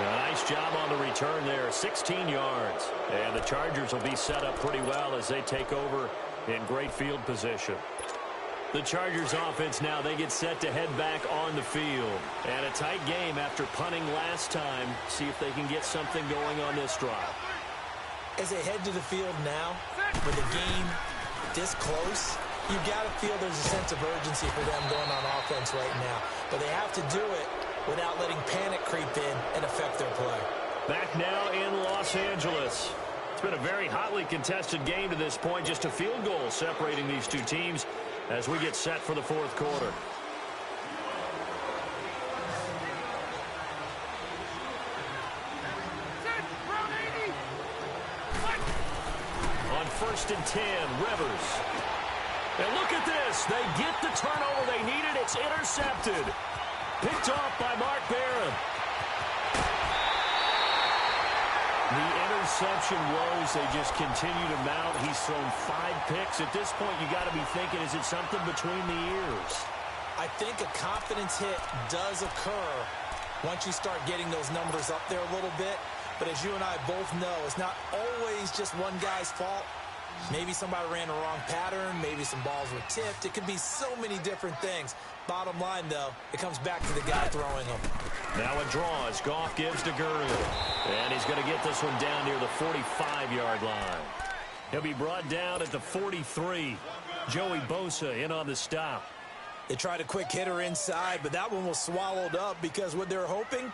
[SPEAKER 6] Nice job on the return there, 16 yards. And the Chargers will be set up pretty well as they take over in great field position. The Chargers offense now, they get set to head back on the field. And a tight game after punting last time. See if they can get something going on this drive.
[SPEAKER 5] As they head to the field now, with the game this close, you got to feel there's a sense of urgency for them going on offense right now. But they have to do it without letting panic creep in and affect their play.
[SPEAKER 6] Back now in Los Angeles. It's been a very hotly contested game to this point. Just a field goal separating these two teams as we get set for the 4th quarter. On 1st and 10, Rivers. And look at this. They get the turnover they needed. It's intercepted. Picked off by Mark Barron. The interception woes, they just continue to mount. He's thrown 5 picks. At this point, you got to be thinking, is it something between the ears?
[SPEAKER 5] I think a confidence hit does occur once you start getting those numbers up there a little bit. But as you and I both know, it's not always just one guy's fault. Maybe somebody ran the wrong pattern. Maybe some balls were tipped. It could be so many different things. Bottom line, though, it comes back to the guy throwing them. Now a draw as Goff gives to Gurley. And he's going to get this one down near the 45-yard line. He'll be brought down at the 43. Joey Bosa in on the stop. They tried a quick hitter inside, but that one was swallowed up because what they're hoping,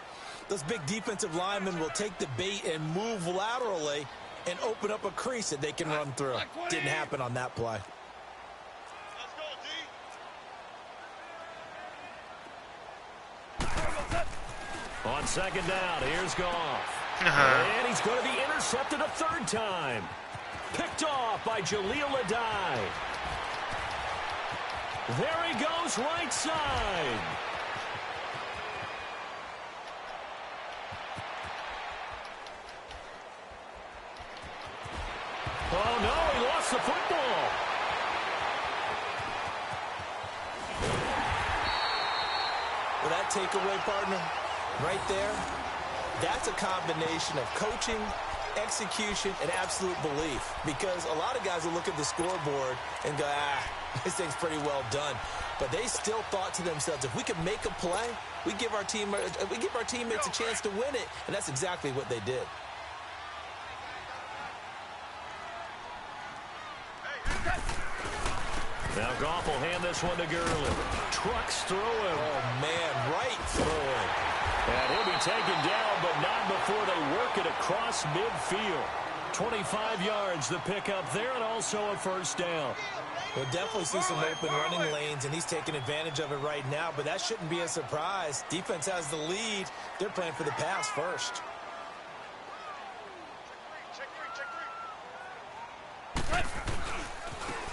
[SPEAKER 5] those big defensive linemen will take the bait and move laterally and open up a crease that they can run through. Didn't happen on that play.
[SPEAKER 4] On second down, here's Goff. And he's going to be intercepted a third time. Picked off by Jaleel Adai. There he goes, right side. Oh, no, he lost the football.
[SPEAKER 5] Well, that takeaway, partner, right there, that's a combination of coaching, execution, and absolute belief. Because a lot of guys will look at the scoreboard and go, this thing's pretty well done. But they still thought to themselves, if we can make a play, we give our teammates a chance to win it. And that's exactly what they did.
[SPEAKER 4] Now Goff will hand this one to Gurley. Trucks through him.
[SPEAKER 5] Oh, man, right through him.
[SPEAKER 4] And he'll be taken down, but not before they work it across midfield. 25 yards the pickup there, and also a first down.
[SPEAKER 5] We'll definitely see some open running lanes, and he's taking advantage of it right now, but that shouldn't be a surprise. Defense has the lead. They're playing for the pass first.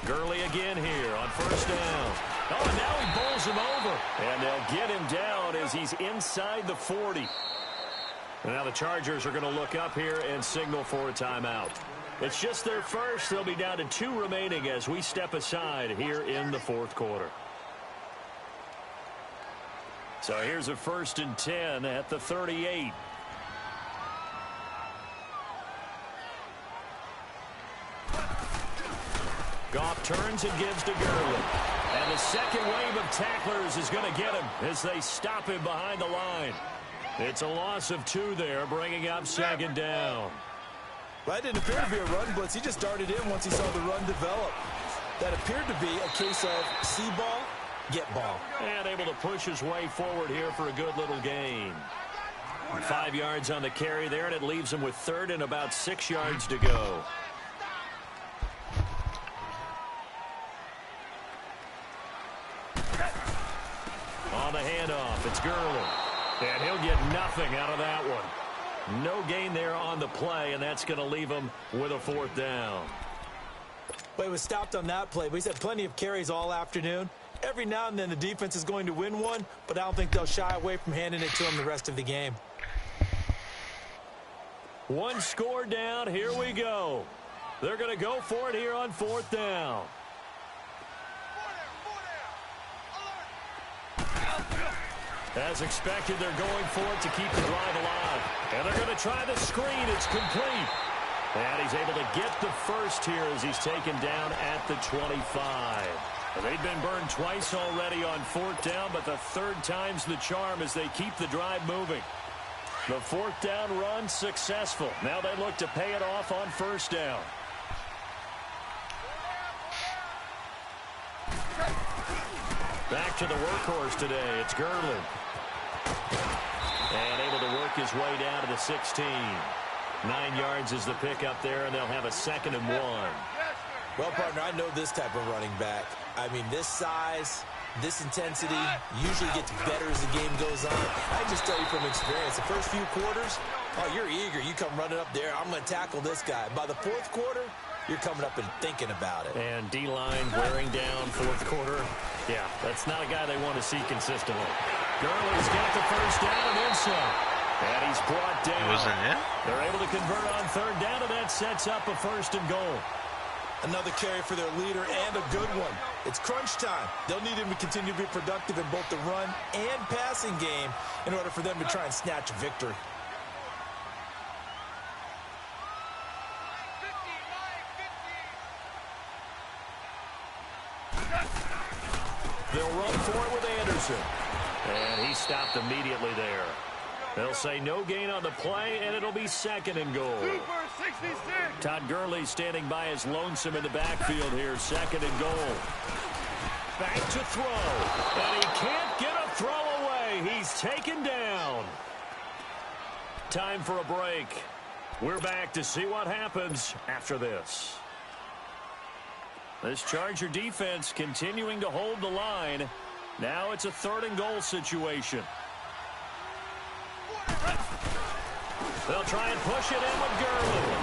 [SPEAKER 4] Gurley again here on first down. Oh, and now he bowls him over. And they'll get him down as he's inside the 40. And now the Chargers are going to look up here and signal for a timeout. It's just their first. They'll be down to 2 remaining as we step aside here in the fourth quarter. So here's a 1st and 10 at the 38. Goff turns and gives to Gurley. And the second wave of tacklers is going to get him as they stop him behind the line. It's a loss of 2 there, bringing up second down.
[SPEAKER 5] Well, that didn't appear to be a run blitz. He just darted in once he saw the run develop. That appeared to be a case of see ball, get ball.
[SPEAKER 4] And able to push his way forward here for a good little gain. 5 yards on the carry there, and it leaves him with 3rd and about 6 yards to go. On the handoff, it's Gurley. And he'll get nothing out of that one. No gain there on the play, and that's going to leave him with a 4th down.
[SPEAKER 5] Well, he was stopped on that play, but he's had plenty of carries all afternoon. Every now and then the defense is going to win one, but I don't think they'll shy away from handing it to him the rest of the game.
[SPEAKER 4] 1 score down, here we go. They're going to go for it here on 4th down. As expected, they're going for it to keep the drive alive. And they're going to try the screen. It's complete. And he's able to get the first here as he's taken down at the 25. They've been burned twice already on 4th down, but the 3rd time's the charm as they keep the drive moving. The 4th down run successful. Now they look to pay it off on 1st down. Back to the workhorse today. It's Gurley. And able to work his way down to the 16. 9 yards is the pickup there, and they'll have a 2nd and 1.
[SPEAKER 5] Well, partner, I know this type of running back. I mean, this size, this intensity usually gets better as the game goes on. I just tell you from experience, the first few quarters, oh, you're eager. You come running up there. I'm going to tackle this guy. By the 4th quarter, you're coming up and thinking about it.
[SPEAKER 4] And D-line wearing down 4th quarter. Yeah, that's not a guy they want to see consistently. Gurley's got the first down and then some. And he's brought down.
[SPEAKER 1] Wasn't it?
[SPEAKER 4] They're able to convert on 3rd down, and that sets up a 1st and goal.
[SPEAKER 5] Another carry for their leader, and a good one. It's crunch time. They'll need him to continue to be productive in both the run and passing game in order for them to try and snatch a victory.
[SPEAKER 4] They'll run for it with Anderson. And he stopped immediately there. They'll say no gain on the play, and it'll be 2nd and goal. Todd Gurley standing by as lonesome in the backfield here, 2nd and goal. Back to throw. And he can't get a throw away. He's taken down. Time for a break. We're back to see what happens after this. This Charger defense continuing to hold the line. Now it's a 3rd and goal situation. They'll try and push it in with Gurley.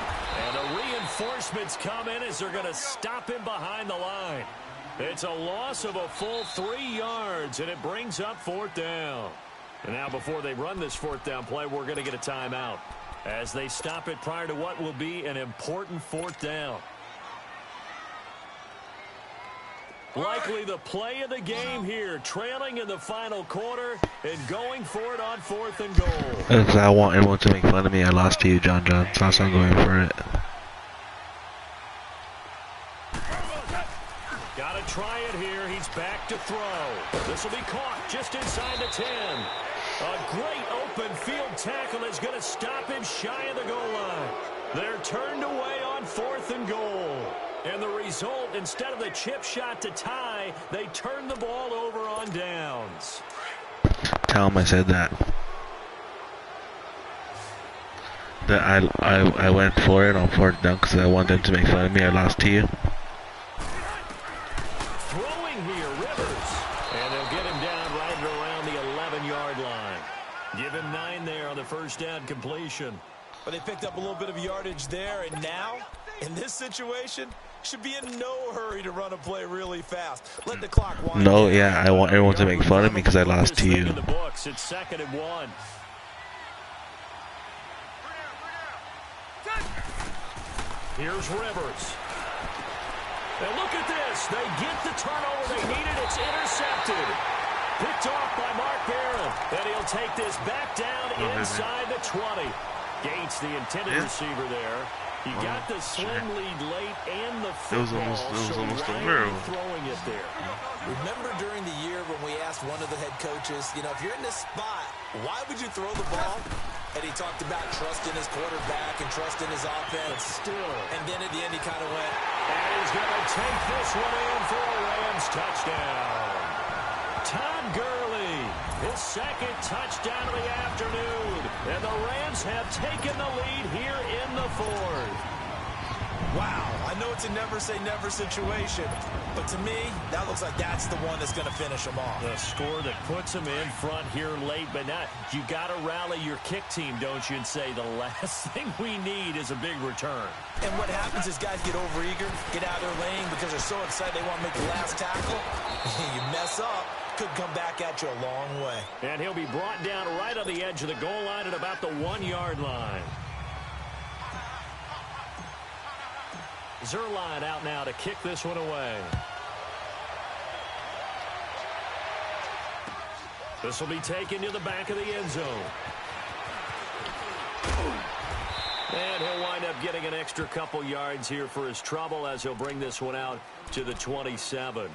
[SPEAKER 4] And the reinforcements come in as they're going to stop him behind the line. It's a loss of a full 3 yards, and it brings up 4th down. And now before they run this 4th down play, we're going to get a timeout as they stop it prior to what will be an important 4th down. Likely the play of the game here, trailing in the final quarter and going for it on 4th and goal.
[SPEAKER 1] Because I want everyone to make fun of me. I lost to you, John John. So I'm going for it.
[SPEAKER 4] Got to try it here. He's back to throw. This will be caught just inside the 10. A great open field tackle is going to stop him shy of the goal line. They're turned away on 4th and goal. And the result, instead of the chip shot to tie, they turn the ball over on downs.
[SPEAKER 1] Tell him I said that. That I went for it on 4th down because I wanted them to make fun of me. I lost to you.
[SPEAKER 4] Throwing here, Rivers. And they'll get him down right around the 11-yard line. Give him 9 there on the 1st down completion.
[SPEAKER 5] But they picked up a little bit of yardage there, and now, in this situation, should be in no hurry to run a play really fast. Let the clock wind
[SPEAKER 1] No,
[SPEAKER 5] down.
[SPEAKER 1] yeah, I want everyone to make fun of me because I lost to you.
[SPEAKER 4] In the books, it's 2nd and 1. Here's Rivers. And look at this. They get the turnover they needed. It's intercepted. Picked off by Mark Barron. And he'll take this back down inside the 20. Gates, the intended receiver there. He got the slim lead late and the football.
[SPEAKER 1] It was almost over.
[SPEAKER 4] Throwing it there.
[SPEAKER 5] Remember during the year when we asked one of the head coaches, you know, if you're in this spot, why would you throw the ball? And he talked about trusting his quarterback and trusting his offense.
[SPEAKER 4] But still.
[SPEAKER 5] And then at the end he kind of went.
[SPEAKER 4] And he's going to take this one in for a Rams touchdown. Todd Gurley, his 2nd touchdown of the afternoon. And the Rams have taken the lead here in the 4th.
[SPEAKER 5] Wow, I know it's a never-say-never situation, but to me, that looks like that's the one that's going to finish them off.
[SPEAKER 4] The score that puts them in front here late, but not. You got to rally your kick team, don't you, and say the last thing we need is a big return.
[SPEAKER 5] And what happens is guys get overeager, get out of their lane because they're so excited they want to make the last tackle. You mess up, could come back at you a long way.
[SPEAKER 4] And he'll be brought down right on the edge of the goal line at about the 1-yard line. Zerline out now to kick this one away. This will be taken to the back of the end zone. And he'll wind up getting an extra couple yards here for his trouble as he'll bring this one out to the 27.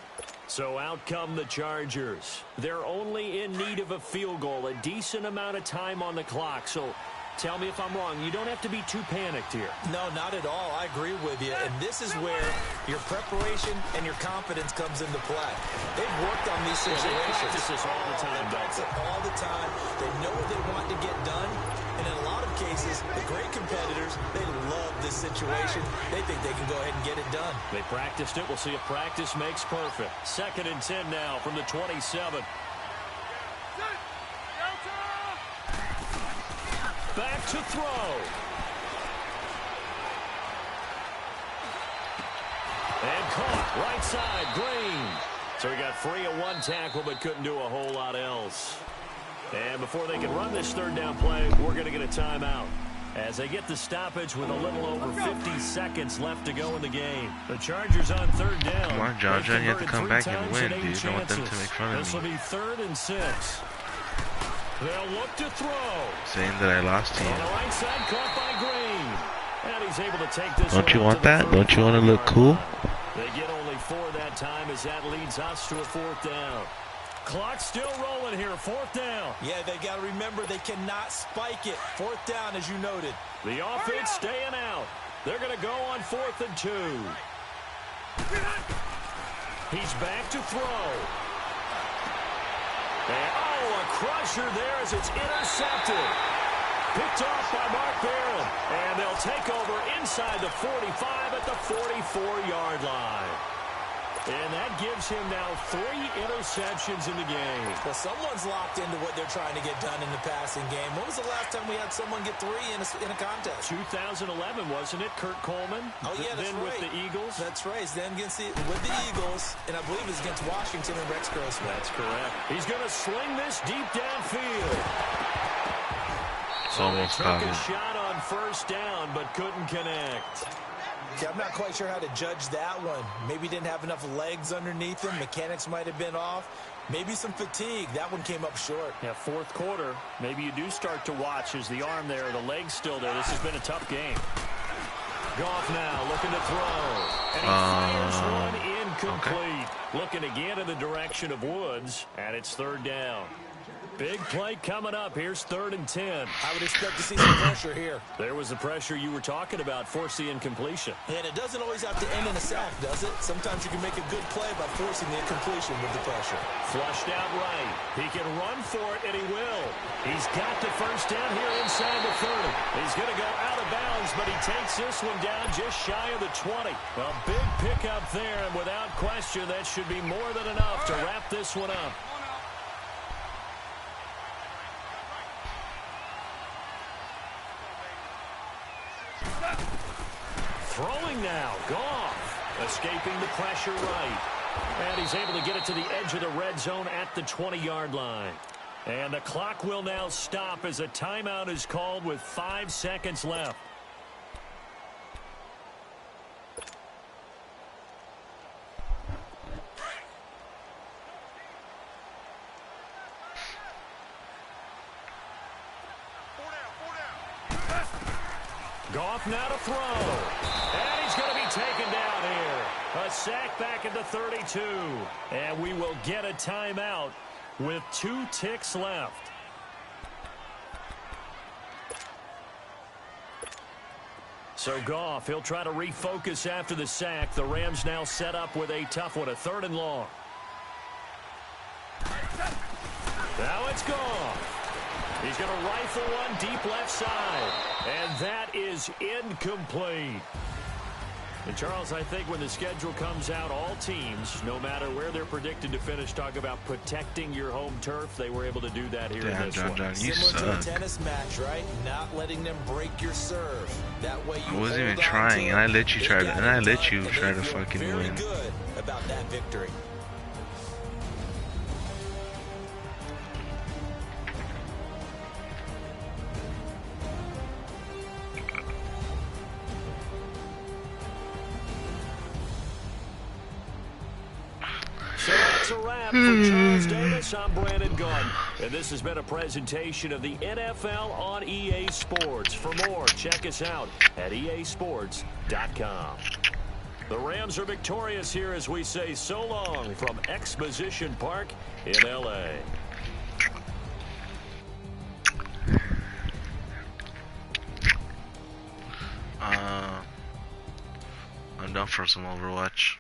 [SPEAKER 4] So out come the Chargers. They're only in need of a field goal, a decent amount of time on the clock. So tell me if I'm wrong. You don't have to be too panicked here.
[SPEAKER 5] No, not at all. I agree with you. And this is where your preparation and your confidence comes into play. They've worked on these situations.
[SPEAKER 4] They practice this all the time.
[SPEAKER 5] They practice it all the time. They know what they want to get done. And in a lot of cases, the great competitors, they love this situation. They think they can go ahead and get it done.
[SPEAKER 4] They practiced it. We'll see if practice makes perfect. 2nd and 10 now from the 27. Back to throw. And caught right side, Green. So he got free of one tackle but couldn't do a whole lot else. And before they can run this 3rd down play, we're going to get a timeout as they get the stoppage with a little over 50 seconds left to go in the game. The Chargers on 3rd down.
[SPEAKER 1] Come on, John, you have to come back and win, dude. You don't want them to make fun of me.
[SPEAKER 4] This will be 3rd and 6. They'll look to throw.
[SPEAKER 1] Saying that I lost to you.
[SPEAKER 4] On the right side, caught by Green. And he's able to take this.
[SPEAKER 1] Don't you want that? Don't you want to look cool?
[SPEAKER 4] They get only 4 that time as that leads us to a 4th down. Clock still rolling here, 4th down.
[SPEAKER 5] Yeah, they got to remember they cannot spike it. 4th down, as you noted.
[SPEAKER 4] The offense staying out. They're going to go on 4th and 2. He's back to throw. And, oh, a crusher there as it's intercepted. Picked off by Mark Barron. And they'll take over inside the 45 at the 44-yard line. And that gives him now 3 interceptions in the game.
[SPEAKER 5] Well, someone's locked into what they're trying to get done in the passing game. When was the last time we had someone get 3 in a contest?
[SPEAKER 4] 2011, wasn't it? Kurt Coleman?
[SPEAKER 5] Oh, yeah, that's
[SPEAKER 4] then
[SPEAKER 5] right.
[SPEAKER 4] with the Eagles?
[SPEAKER 5] That's right. Then with the Eagles, and I believe it's against Washington and Rex Grossman.
[SPEAKER 4] That's correct. He's going to sling this deep downfield. So they took a shot on first down, but couldn't connect.
[SPEAKER 5] Yeah, I'm not quite sure how to judge that one. Maybe didn't have enough legs underneath him. Mechanics might have been off. Maybe some fatigue. That one came up short.
[SPEAKER 4] Yeah, fourth quarter. Maybe you do start to watch as the arm there, the leg's still there. This has been a tough game. Goff now looking to throw. And he fires one incomplete. Okay. Looking again in the direction of Woods, and it's third down. Big play coming up. Here's 3rd and 10.
[SPEAKER 5] I would expect to see some pressure here.
[SPEAKER 4] There was the pressure you were talking about, force the incompletion.
[SPEAKER 5] And it doesn't always have to end in a sack, does it? Sometimes you can make a good play by forcing the incompletion with the pressure.
[SPEAKER 4] Flushed out right. He can run for it, and he will. He's got the first down here inside the 30. He's going to go out of bounds, but he takes this one down just shy of the 20. A big pickup there, and without question, that should be more than enough to wrap this one up. Throwing now, Goff, escaping the pressure right. And he's able to get it to the edge of the red zone at the 20-yard line. And the clock will now stop as a timeout is called with 5 seconds left. Goff now to throw. And he's going to be taken down here. A sack back at the 32. And we will get a timeout with 2 ticks left. So Goff, he'll try to refocus after the sack. The Rams now set up with a tough one, a 3rd and long. Now it's Goff. He's going to rifle one deep left side. And that is incomplete. And Charles, I think when the schedule comes out, all teams, no matter where they're predicted to finish, talk about protecting your home turf. They were able to do that here in this one.
[SPEAKER 5] Similar to a tennis match, right? Not letting them break your serve. That way you
[SPEAKER 1] I wasn't even trying, and I let you try to, fucking win.
[SPEAKER 5] Very good about that victory.
[SPEAKER 4] So that's a wrap for Charles Davis. I'm Brandon Gunn. And this has been a presentation of the NFL on EA Sports. For more, check us out at easports.com. The Rams are victorious here as we say so long from Exposition Park in L.A.
[SPEAKER 1] I'm done for some Overwatch.